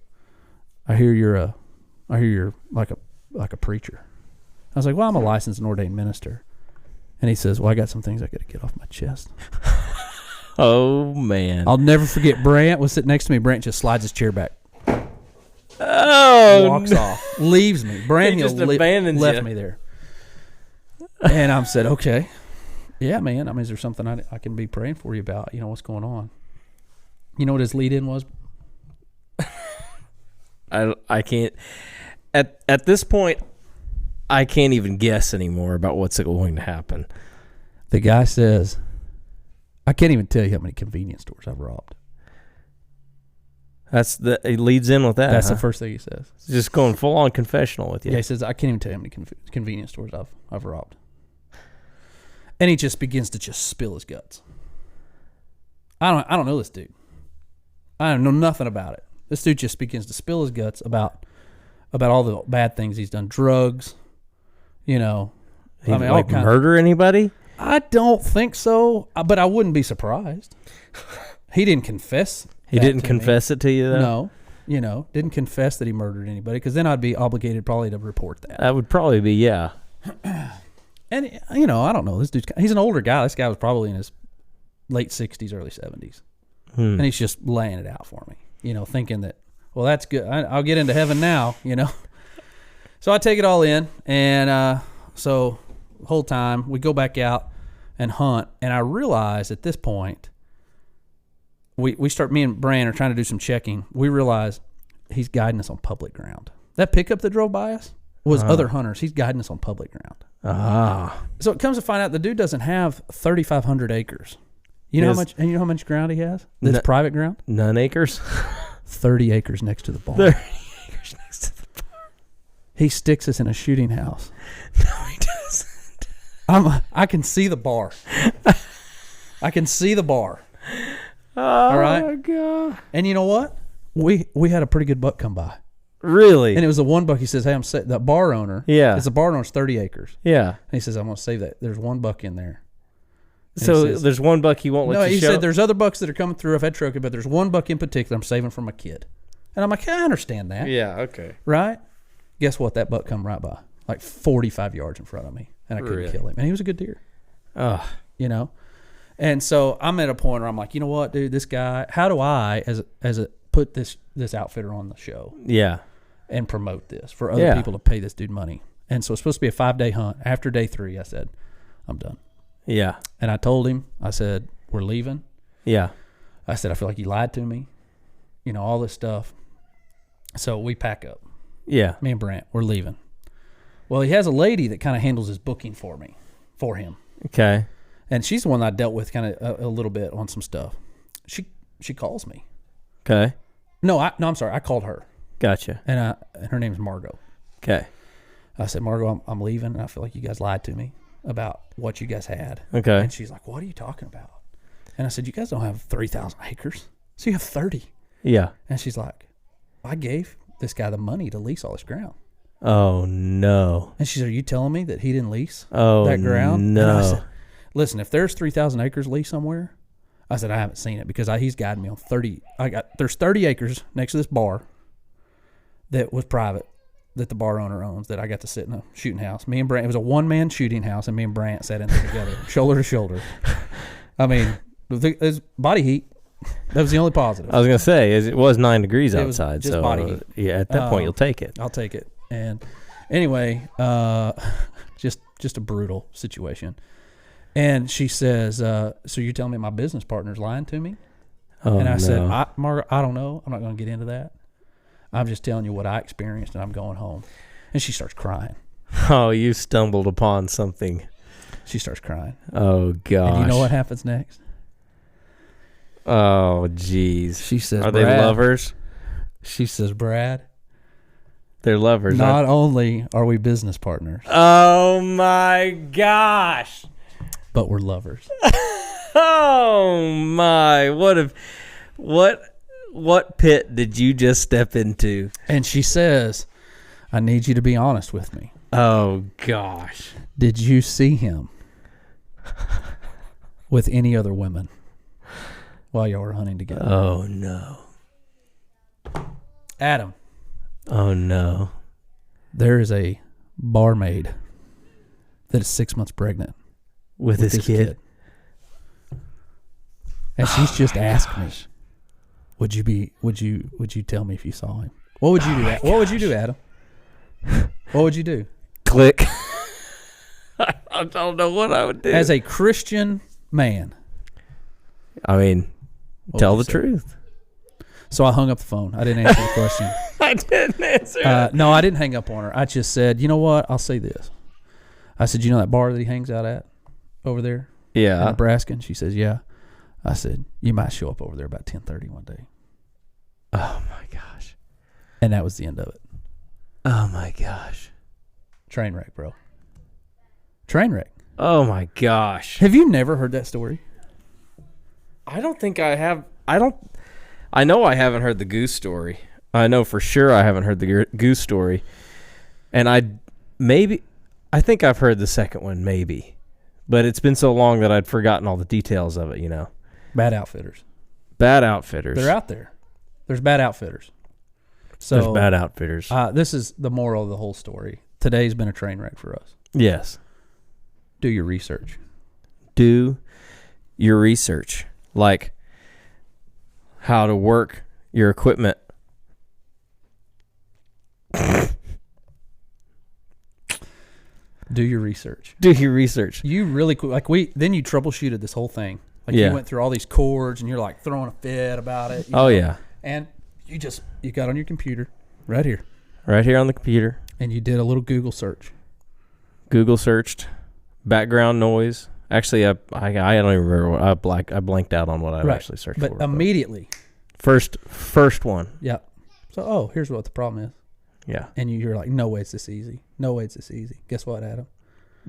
I hear you're like a preacher. I was like, well, I'm a licensed and ordained minister. And he says, well, I got some things I got to get off my chest. Oh, man. I'll never forget Brant was sitting next to me. Brant just slides his chair back. Oh, walks off. Leaves me. Brant He Hill just abandons left you. me there. And I said, okay. Yeah, man. I mean, is there something I can be praying for you about? You know, what's going on? You know what his lead-in was? I can't. At this point, I can't even guess anymore about what's going to happen. The guy says, I can't even tell you how many convenience stores I've robbed. He leads in with that. That's huh? the first thing he says. He's just going full on confessional with you. Yeah, he says, I can't even tell you how many convenience stores I've robbed. And he just begins to just spill his guts. I don't know this dude. I don't know nothing about it. This dude just begins to spill his guts about all the bad things he's done. Drugs, you know. He all kinds. murder anybody? I don't think so, but I wouldn't be surprised. He didn't confess. He didn't confess it to you, though? No. Didn't confess that he murdered anybody, because then I'd be obligated probably to report that. That would probably be, yeah. And, I don't know. This dude's, he's an older guy. This guy was probably in his late 60s, early 70s. And he's just laying it out for me, thinking that, well, that's good. I'll get into heaven now, So I take it all in, and so the whole time we go back out and hunt, and I realize at this point, we start, me and Bran are trying to do some checking. We realize he's guiding us on public ground. That pickup that drove by us was other hunters. He's guiding us on public ground. So it comes to find out the dude doesn't have 3,500 acres. You know how much ground he has? That's private ground? None acres? 30 acres next to the barn. 30 acres next to the barn. He sticks us in a shooting house. No, he doesn't. I can see the bar. I can see the bar. Oh, all right? my God. And you know what? We had a pretty good buck come by. Really? And it was the one buck. He says, hey, the bar owner. Yeah. It's the bar owner's 30 acres. Yeah. And he says, I'm going to save that. There's one buck in there. And so says, there's one buck he won't let you show? No, he said there's other bucks that are coming through. I've had trophy, but there's one buck in particular I'm saving for my kid. And I'm like, I understand that. Yeah, okay. Right? Guess what? That buck come right by. Like 45 yards in front of me. And I couldn't kill him. And he was a good deer. Oh. And so I'm at a point where I'm like, you know what, dude, this guy, how do I, put this outfitter on the show? Yeah. And promote this for other people to pay this dude money. And so it's supposed to be a 5-day hunt. After day 3, I said, I'm done. Yeah. And I told him, I said, we're leaving. Yeah. I said, I feel like you lied to me. All this stuff. So we pack up. Yeah. Me and Brant, we're leaving. Well, he has a lady that kind of handles his booking for him. Okay. And she's the one that I dealt with kind of a little bit on some stuff. She calls me. Okay. No, I'm sorry. I called her. Gotcha. And her name's Margot. Okay. I said, Margot, I'm leaving, and I feel like you guys lied to me about what you guys had. Okay. And she's like, what are you talking about? And I said, you guys don't have 3,000 acres. So you have 30. Yeah. And she's like, I gave this guy the money to lease all this ground. Oh, no. And she said, are you telling me that he didn't lease that ground? No. And I said, listen, if there's 3,000 acres leased somewhere, I said, I haven't seen it because he's guiding me on 30. There's 30 acres next to this bar that was private that the bar owner owns that I got to sit in a shooting house. Me and Brant, it was a one-man shooting house, and me and Brant sat in there together, shoulder to shoulder. I mean, there's body heat. That was the only positive. I was going to say, it was 9 degrees outside. Just so body heat. Yeah, at that point, you'll take it. I'll take it. And anyway, just a brutal situation. And she says, so you're telling me my business partner's lying to me? Oh, and I said, no. Margaret, I don't know. I'm not going to get into that. I'm just telling you what I experienced, and I'm going home. And she starts crying. Oh, you stumbled upon something. She starts crying. Oh, gosh. And you know what happens next? Oh, jeez. She says, Are they lovers? She says, Brad. They're lovers. Not only are we business partners. Oh, my gosh. But we're lovers. Oh, my. What pit did you just step into? And she says, I need you to be honest with me. Oh, gosh. Did you see him with any other women while y'all were hunting together? Oh, no. Adam. Oh, no. There is a barmaid that is 6 months pregnant with his this kid. And she's just asked me, would you tell me if you saw him? What would you do? What would you do, Adam? What would you do? Click. I don't know what I would do. As a Christian man. I mean, tell the truth. So I hung up the phone. I didn't answer the question. I didn't answer. No, I didn't hang up on her. I just said, you know what? I'll say this. I said, you know that bar that he hangs out at over there in Yeah. Nebraska? And she says, yeah. I said, you might show up over there about 10:30 one day. Oh, my gosh. And that was the end of it. Oh, my gosh. Train wreck, bro. Train wreck. Oh, my gosh. Have you never heard that story? I don't think I have. I know I haven't heard the goose story. I know for sure I haven't heard the goose story. And I think I've heard the second one, maybe. But it's been so long that I'd forgotten all the details of it, you know. Bad outfitters. Bad outfitters. They're out there. There's bad outfitters. So There's bad outfitters. This is the moral of the whole story. Today's been a train wreck for us. Yes. Do your research. Do your research. Like how to work your equipment. Do your research. Do your research. You really then you troubleshooted this whole thing. Like Yeah. you went through all these cords and you're like throwing a fit about it. Oh, yeah. And you got on your computer right here Right here on the computer. and you did a little Google search. Google searched background noise. Actually, I don't even remember what I blanked out on what I actually searched But for. immediately, First one. yeah. So, here's what the problem is. Yeah. And you're like, no way it's this easy. No way it's this easy. Guess what, Adam?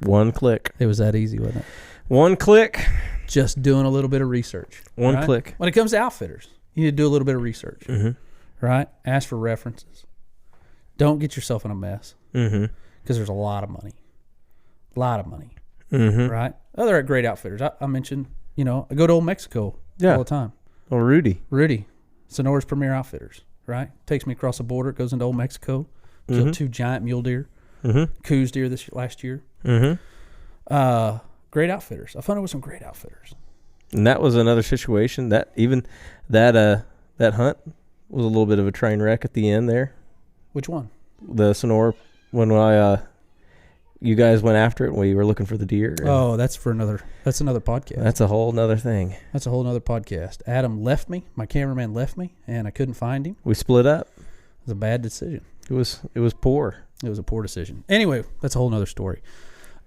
One click. It was that easy, wasn't it? One click. Just doing a little bit of research. One right? click. When it comes to outfitters, you need to do a little bit of research, Mm-hmm. right? Ask for references. Don't get yourself in a mess Mm-hmm. because there's a lot of money. A lot of money, Mm-hmm. right? Oh, they're great outfitters. I mentioned, I go to Old Mexico all the time. Oh, Rudy. Sonora's Premier Outfitters, right? Takes me across the border, goes into Old Mexico, killed 2 giant mule deer, coos deer this last year. Mm-hmm. Great outfitters. I found it with some great outfitters. And that was another situation that hunt was a little bit of a train wreck at the end there. Which one? The Sonora, when you guys went after it and we were looking for the deer. Oh, that's another podcast. That's a whole nother thing. That's a whole nother podcast. Adam left me. My cameraman left me, and I couldn't find him. We split up. It was a bad decision. It was poor. It was a poor decision. Anyway, that's a whole nother story.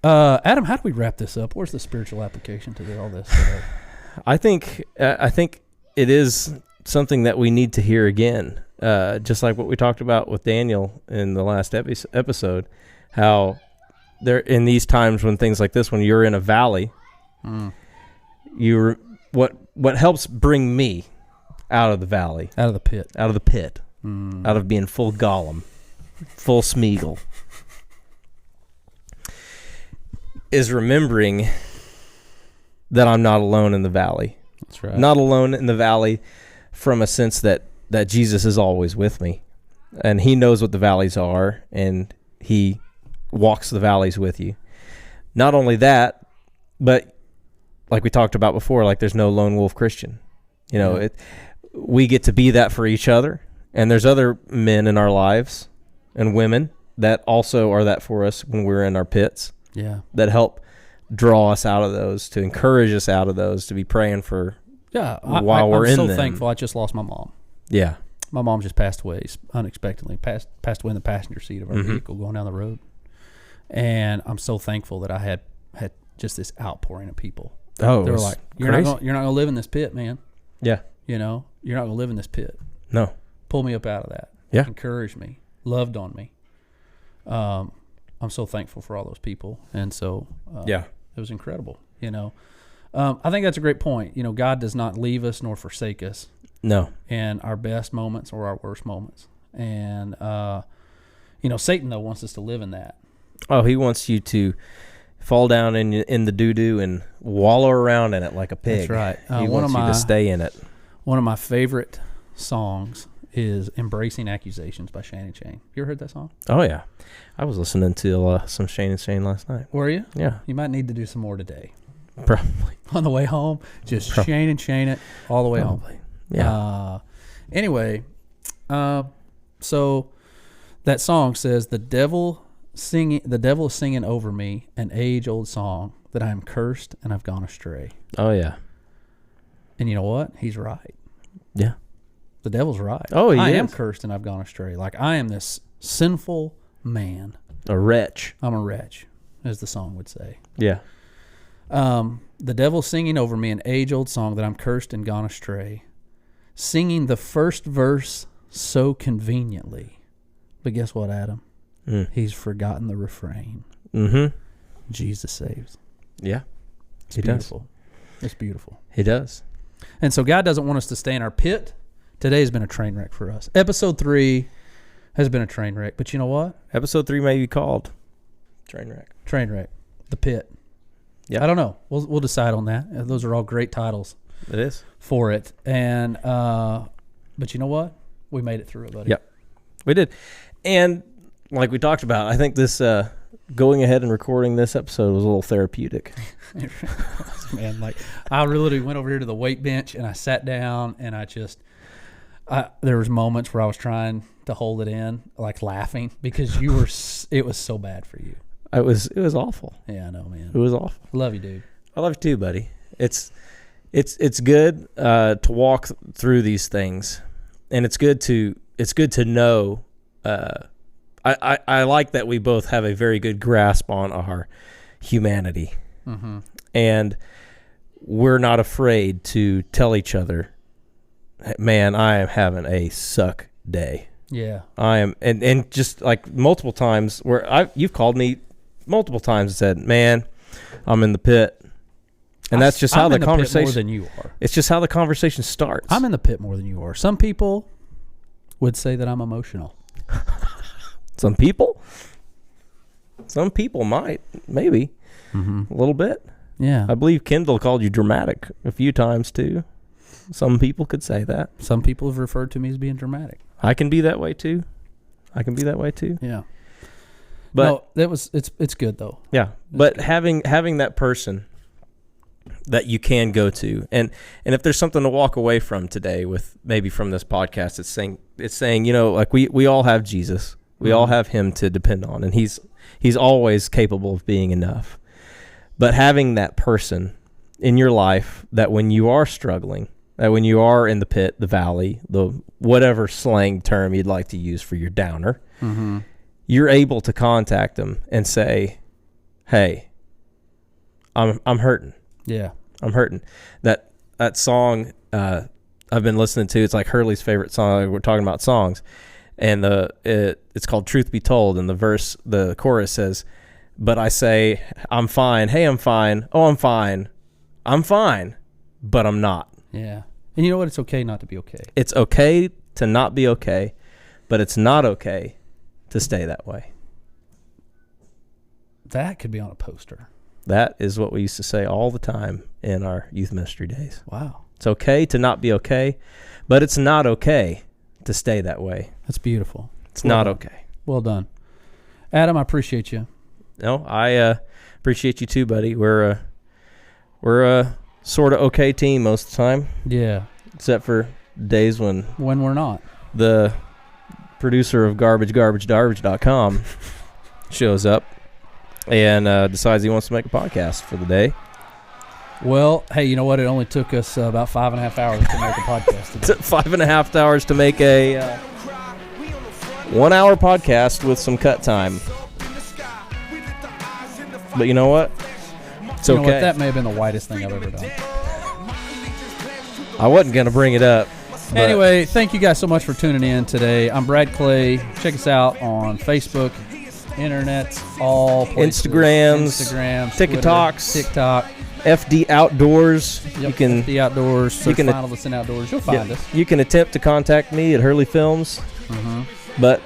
Adam, how do we wrap this up? Where's the spiritual application to all this today? I think it is something that we need to hear again. Just like what we talked about with Daniel in the last episode, how there in these times when things like this, when you're in a valley, what helps bring me out of the valley, Out of the pit. out of being full Gollum, full Smeagol, is remembering that I'm not alone in the valley. That's right. Not alone in the valley from a sense that Jesus is always with me. And he knows what the valleys are, and he walks the valleys with you. Not only that, but like we talked about before, like there's no lone wolf Christian. We get to be that for each other. And there's other men in our lives and women that also are that for us when we're in our pits. Yeah. That help draw us out of those, to encourage us out of those, to be praying for while we're in them. I'm so thankful. I just lost my mom. Yeah. My mom just passed away unexpectedly. Passed away in the passenger seat of our vehicle going down the road. And I'm so thankful that I had just this outpouring of people. Oh, they were like, you're not going to live in this pit, man. Yeah. You're not going to live in this pit. No. Pull me up out of that. Yeah. Encouraged me. Loved on me. I'm so thankful for all those people. And so it was incredible. I think that's a great point. God does not leave us nor forsake us. No. In our best moments or our worst moments. And, Satan, though, wants us to live in that. Oh, he wants you to fall down in the doo-doo and wallow around in it like a pig. That's right. He wants you to stay in it. One of my favorite songs is Embracing Accusations by Shane and Shane. You ever heard that song? Oh, yeah. I was listening to some Shane and Shane last night. Were you? Yeah. You might need to do some more today. Probably. On the way home, just chain it all the way home. Yeah. Anyway, so that song says the devil is singing over me an age-old song that I am cursed and I've gone astray. Oh yeah. And you know what? He's right. Yeah. The devil's right. Oh, I am cursed and I've gone astray. Like I am this sinful man. A wretch. I'm a wretch, as the song would say. Yeah. The devil's singing over me an age-old song that I'm cursed and gone astray, singing the first verse so conveniently. But guess what, Adam? He's forgotten the refrain. Mm-hmm. Jesus saves. Yeah. It's beautiful. It's beautiful. He does. And so God doesn't want us to stay in our pit. Today's been a train wreck for us. Episode 3 has been a train wreck. But you know what? Episode 3 may be called Train Wreck. Train wreck. The pit. Yeah. I don't know. We'll decide on that. Those are all great titles. It is. For it. And but you know what? We made it through it, buddy. Yep. We did. And like we talked about, I think this going ahead and recording this episode was a little therapeutic. Man, like I literally went over here to the weight bench and I sat down and there was moments where I was trying to hold it in, like laughing because it was so bad for you. It was awful. Yeah, I know, man. It was awful. Love you, dude. I love you too, buddy. It's good to walk through these things, and it's good to know. I like that we both have a very good grasp on our humanity, and we're not afraid to tell each other, "Man, I am having a suck day." Yeah, I am, and just like multiple times where you've called me multiple times and said, "Man, I'm in the pit," and that's just how the conversation. Pit more than you are. It's just how the conversation starts. I'm in the pit more than you are. Some people would say that I'm emotional. Some people might, maybe a little bit. Yeah, I believe Kendall called you dramatic a few times too. Some people could say that. Some people have referred to me as being dramatic. I can be that way too. Yeah. But no, it's good though. Yeah. But having that person that you can go to, and if there's something to walk away from today with maybe from this podcast, it's saying, you know, like we all have Jesus. We all have him to depend on, and he's always capable of being enough. But having that person in your life that when you are struggling, that when you are in the pit, the valley, the whatever slang term you'd like to use for your downer, you're able to contact them and say, "Hey, I'm hurting. Yeah, I'm hurting." That song I've been listening to. It's like Hurley's favorite song. We're talking about songs, and it's called "Truth Be Told." And the chorus says, "But I say I'm fine. Hey, I'm fine. Oh, I'm fine. I'm fine, but I'm not." Yeah. And you know what? It's okay not to be okay. It's okay to not be okay, but it's not okay to stay that way. That could be on a poster. That is what we used to say all the time in our youth ministry days. Wow. It's okay to not be okay, but it's not okay to stay that way. That's beautiful. It's not okay. Well done. Adam, I appreciate you. No, I appreciate you too, buddy. We're a sort of okay team most of the time. Yeah. Except for days when we're not. The producer of garbage.com shows up and decides he wants to make a podcast for the day. Well, hey, you know what? It only took us about 5.5 hours to make a podcast today. It took 5.5 hours to make a 1 hour podcast with some cut time. But you know what? It's okay. You know what? That may have been the whitest thing I've ever done. I wasn't going to bring it up. Anyway, thank you guys so much for tuning in today. I'm Brad Clay. Check us out on Facebook, internet, all places. Instagram, TikToks, TikTok. FD Outdoors. Yep, FD Outdoors. Search Final Descent Outdoors. You'll find us. You can attempt to contact me at Hurley Films, but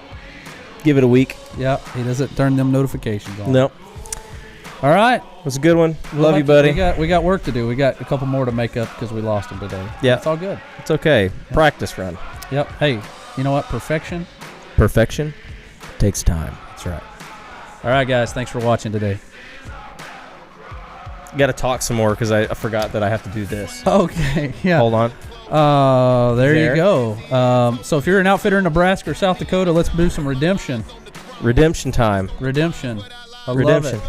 give it a week. Yeah, he doesn't turn them notifications on. Nope. All right. It was a good one. Love you, buddy. We got work to do. We got a couple more to make up because we lost them today. Yeah. It's all good. It's okay. Yep. Practice run. Yep. Hey, you know what? Perfection takes time. That's right. All right, guys. Thanks for watching today. Got to talk some more because I forgot that I have to do this. Okay, yeah. Hold on. There you There. go. So if you're an outfitter in Nebraska or South Dakota, let's do some redemption. Redemption time. Redemption. I love Redemption. it.